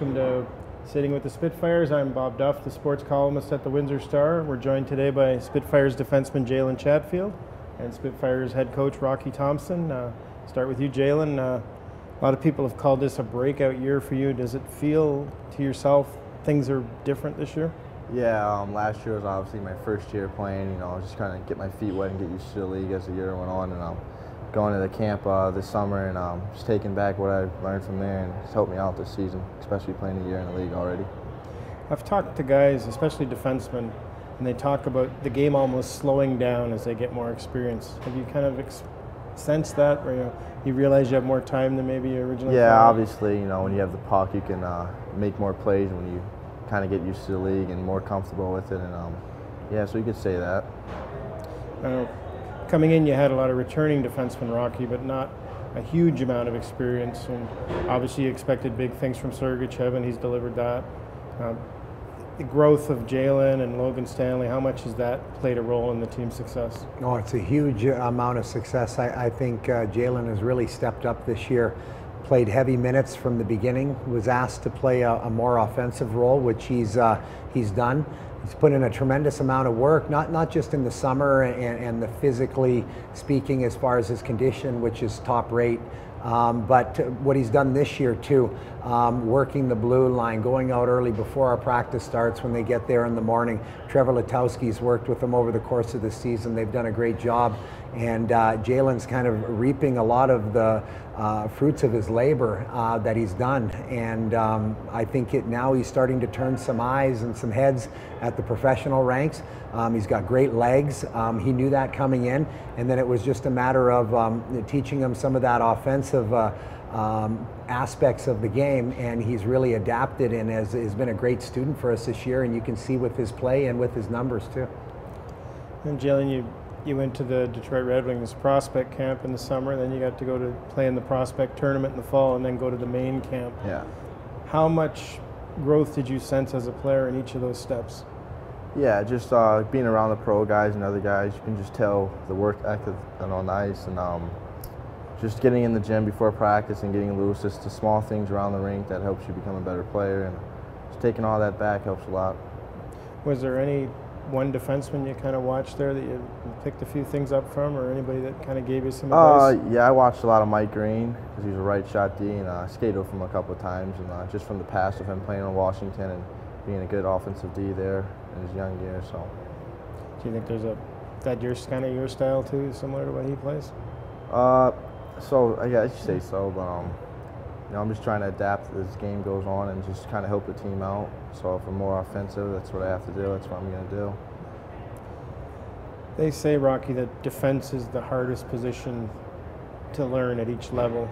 welcome to Sitting with the Spitfires. I'm Bob Duff, the sports columnist at the Windsor Star. We're joined today by Spitfires defenseman Jalen Chatfield and Spitfires head coach Rocky Thompson. Start with you, Jalen. A lot of people have called this a breakout year for you. Does it feel to yourself things are different this year? Yeah, last year was obviously my first year playing. Just kind of get my feet wet and get used to the league as the year went on. And going to the camp this summer and just taking back what I learned from there, and it's helped me out this season, especially playing a year in the league already. I've talked to guys, especially defensemen, and they talk about the game almost slowing down as they get more experience. Have you kind of sensed that, where you realize you have more time than maybe you originally Yeah, thought? obviously, when you have the puck, you can make more plays when you kind of get used to the league and more comfortable with it. And yeah, so you could say that. Coming in, you had a lot of returning defensemen, Rocky, but not a huge amount of experience. And obviously, you expected big things from Sergachev, and he's delivered that. The growth of Jalen and Logan Stanley, how much has that played a role in the team's success? Oh, it's a huge amount of success. I think Jalen has really stepped up this year. Played heavy minutes from the beginning, was asked to play a more offensive role, which he's done. He's put in a tremendous amount of work, not just in the summer and the physically speaking as far as his condition, which is top rate, but what he's done this year too, working the blue line, going out early before our practice starts when they get there in the morning. Trevor Letowski's worked with them over the course of the season. They've done a great job, and Jalen's kind of reaping a lot of the fruits of his labor that he's done, and I think now he's starting to turn some eyes and some heads at the professional ranks. He's got great legs. He knew that coming in, and then it was just a matter of teaching him some of that offensive aspects of the game, and he's really adapted and has been a great student for us this year, and you can see with his play and with his numbers too. And Jalen, you went to the Detroit Red Wings prospect camp in the summer, then you got to go to play in the prospect tournament in the fall, and then go to the main camp. Yeah. How much growth did you sense as a player in each of those steps? Yeah, just being around the pro guys and other guys, you can just tell the work ethic on the ice, and just getting in the gym before practice and getting loose, just the small things around the rink that helps you become a better player, and just taking all that back helps a lot. Was there any one defenseman you kind of watched there that you picked a few things up from, or anybody that kind of gave you some advice? Yeah, I watched a lot of Mike Green, because he's a right shot D, and I skated with him a couple of times, and just from the past of him playing in Washington and being a good offensive D there in his young years. So, do you think there's that kind of your style too, similar to what he plays? So I guess you say so, but I'm just trying to adapt as the game goes on and just kind of help the team out. So if I'm more offensive, that's what I have to do. That's what I'm going to do. They say, Rocky, that defense is the hardest position to learn at each level.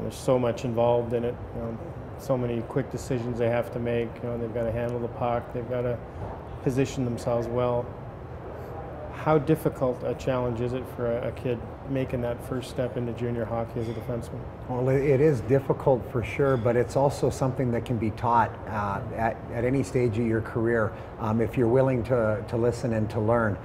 There's so much involved in it. So many quick decisions they have to make. They've got to handle the puck. They've got to position themselves well. How difficult a challenge is it for a kid making that first step into junior hockey as a defenseman? Well, it is difficult for sure, but it's also something that can be taught at any stage of your career if you're willing to listen and to learn.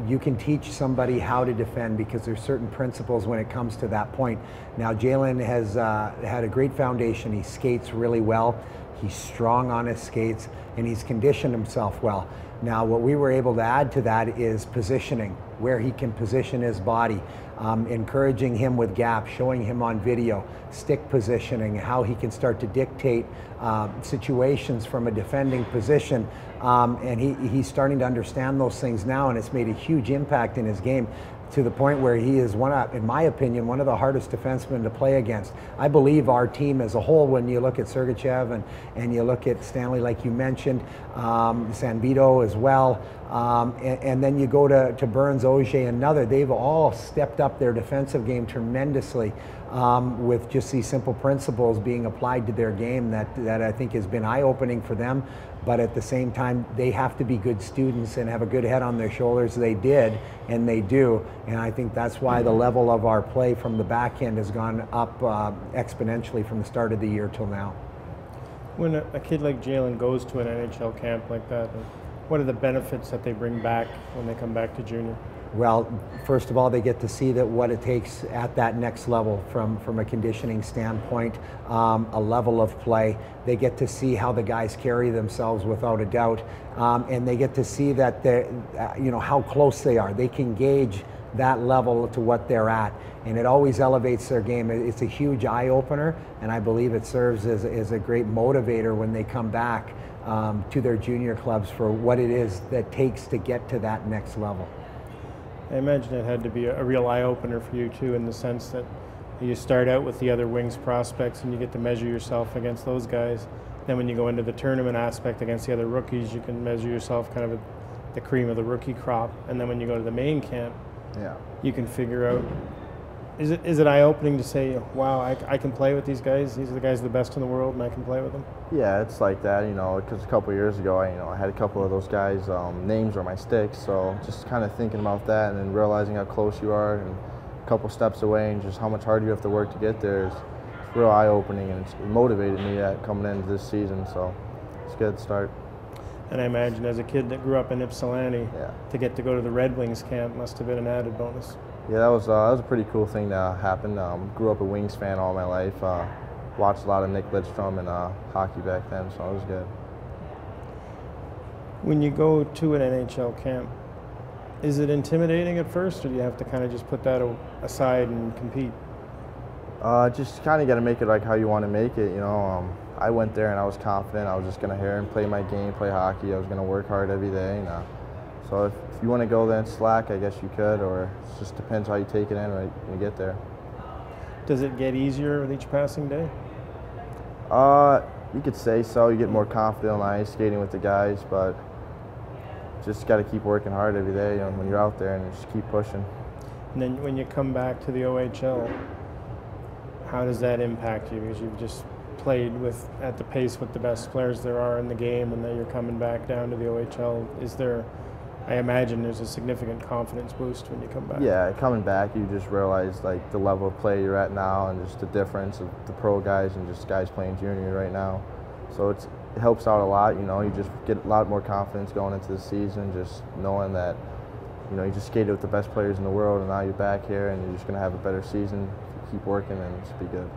You can teach somebody how to defend because there's certain principles when it comes to that point. Now, Jalen has had a great foundation. He skates really well. He's strong on his skates, and he's conditioned himself well. Now, what we were able to add to that is positioning, where he can position his body, encouraging him with gaps, showing him on video, stick positioning, how he can start to dictate situations from a defending position. And he's starting to understand those things now, and it's made a huge impact in his game, to the point where he is, in my opinion, one of the hardest defensemen to play against. I believe our team as a whole, when you look at Sergachev and you look at Stanley, like you mentioned, Sanvito as well, and then you go to Burns, Auger, and Nother, they've all stepped up their defensive game tremendously with just these simple principles being applied to their game that I think has been eye-opening for them. But at the same time, they have to be good students and have a good head on their shoulders. They did, and they do. And I think that's why the level of our play from the back end has gone up exponentially from the start of the year till now. When a kid like Jalen goes to an NHL camp like that, what are the benefits that they bring back when they come back to junior? Well, first of all, they get to see that what it takes at that next level from a conditioning standpoint, a level of play. They get to see how the guys carry themselves without a doubt, and they get to see that how close they are. They can gauge that level to what they're at, and it always elevates their game. It's a huge eye opener, and I believe it serves as a great motivator when they come back to their junior clubs for what it is that takes to get to that next level. I imagine it had to be a real eye-opener for you too, in the sense that you start out with the other Wings prospects and you get to measure yourself against those guys. Then when you go into the tournament aspect against the other rookies, you can measure yourself kind of at the cream of the rookie crop. And then when you go to the main camp, you can figure out, is it eye-opening to say, wow, I can play with these guys, these are the guys the best in the world and I can play with them? Yeah, it's like that, because a couple of years ago, I had a couple of those guys' names on my sticks, so just kind of thinking about that and then realizing how close you are and a couple steps away and just how much harder you have to work to get there is real eye-opening, and it's motivated me coming into this season, so it's a good start. And I imagine as a kid that grew up in Ypsilanti, to get to go to the Red Wings camp must have been an added bonus. Yeah, that was a pretty cool thing to happen. Grew up a Wings fan all my life. Watched a lot of Nick Lidstrom and hockey back then, so it was good. When you go to an NHL camp, is it intimidating at first, or do you have to kind of just put that aside and compete? Just kind of got to make it like how you want to make it, I went there and I was confident. I was just going to hear and play my game, play hockey. I was going to work hard every day. And, so if you want to go there and slack, I guess you could, or it just depends how you take it in when you get there. Does it get easier with each passing day? You could say so. You get more confident on ice, skating with the guys, but just got to keep working hard every day when you're out there and just keep pushing. And then when you come back to the OHL, how does that impact you? Because you've just played at the pace with the best players there are in the game, and then you're coming back down to the OHL. I imagine there's a significant confidence boost when you come back. Yeah, coming back, you just realize like the level of play you're at now and just the difference of the pro guys and just guys playing junior right now. So it helps out a lot, you just get a lot more confidence going into the season, just knowing that, you just skated with the best players in the world, and now you're back here and you're just going to have a better season. If you keep working, and it's be good.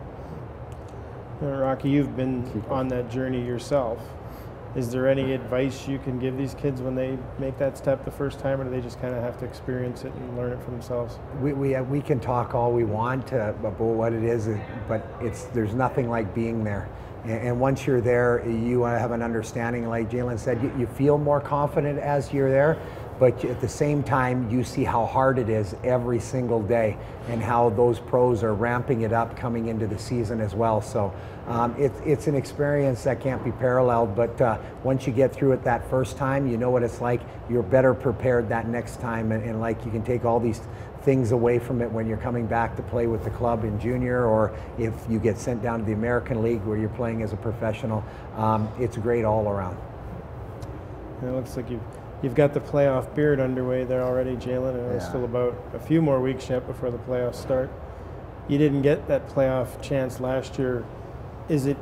Rocky, you've been on that journey yourself. Is there any advice you can give these kids when they make that step the first time, or do they just kind of have to experience it and learn it for themselves? We can talk all we want about what it is, but there's nothing like being there. And once you're there, you have an understanding, like Jalen said, you feel more confident as you're there, but at the same time, you see how hard it is every single day and how those pros are ramping it up coming into the season as well. So it's an experience that can't be paralleled, but once you get through it that first time, you know what it's like. You're better prepared that next time, and like you can take all these things away from it when you're coming back to play with the club in junior, or if you get sent down to the American League where you're playing as a professional. It's great all around. And it looks like you've got the playoff beard underway there already, Jalen, and it's still about a few more weeks yet before the playoffs start. You didn't get that playoff chance last year. Is it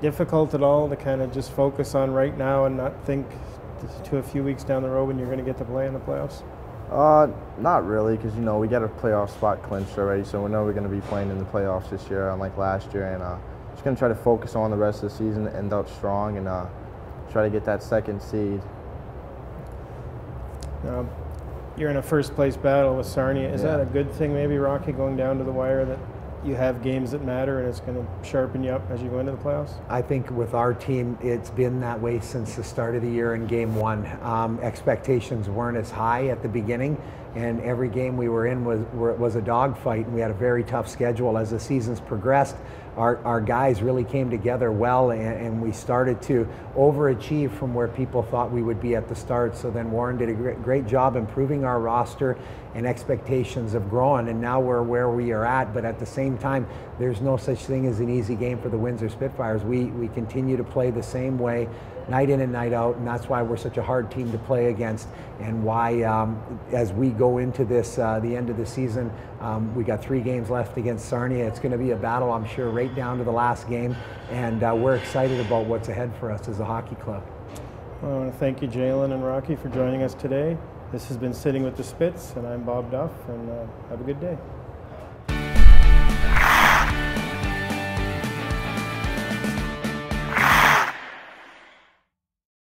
difficult at all to kind of just focus on right now and not think to a few weeks down the road when you're going to get to play in the playoffs? Not really, because we got a playoff spot clinched already, so we know we're going to be playing in the playoffs this year, unlike last year, and just going to try to focus on the rest of the season, end out strong, and try to get that second seed. You're in a first-place battle with Sarnia. Is that a good thing, maybe, Rocky, going down to the wire, that you have games that matter and it's going to sharpen you up as you go into the playoffs? I think with our team, it's been that way since the start of the year in game one. Expectations weren't as high at the beginning, and every game we were in was a dogfight, and we had a very tough schedule. As the seasons progressed, our guys really came together well, and we started to overachieve from where people thought we would be at the start. So then Warren did a great job improving our roster, and expectations have grown, and now we're where we are at. But at the same time, there's no such thing as an easy game for the Windsor Spitfires. We continue to play the same way, night in and night out, and that's why we're such a hard team to play against, and why as we go into this the end of the season, we got 3 games left against Sarnia. It's going to be a battle, I'm sure, right down to the last game, and we're excited about what's ahead for us as a hockey club. I want to thank you, Jalen and Rocky, for joining us today. This has been Sitting with the Spits, and I'm Bob Duff, and have a good day.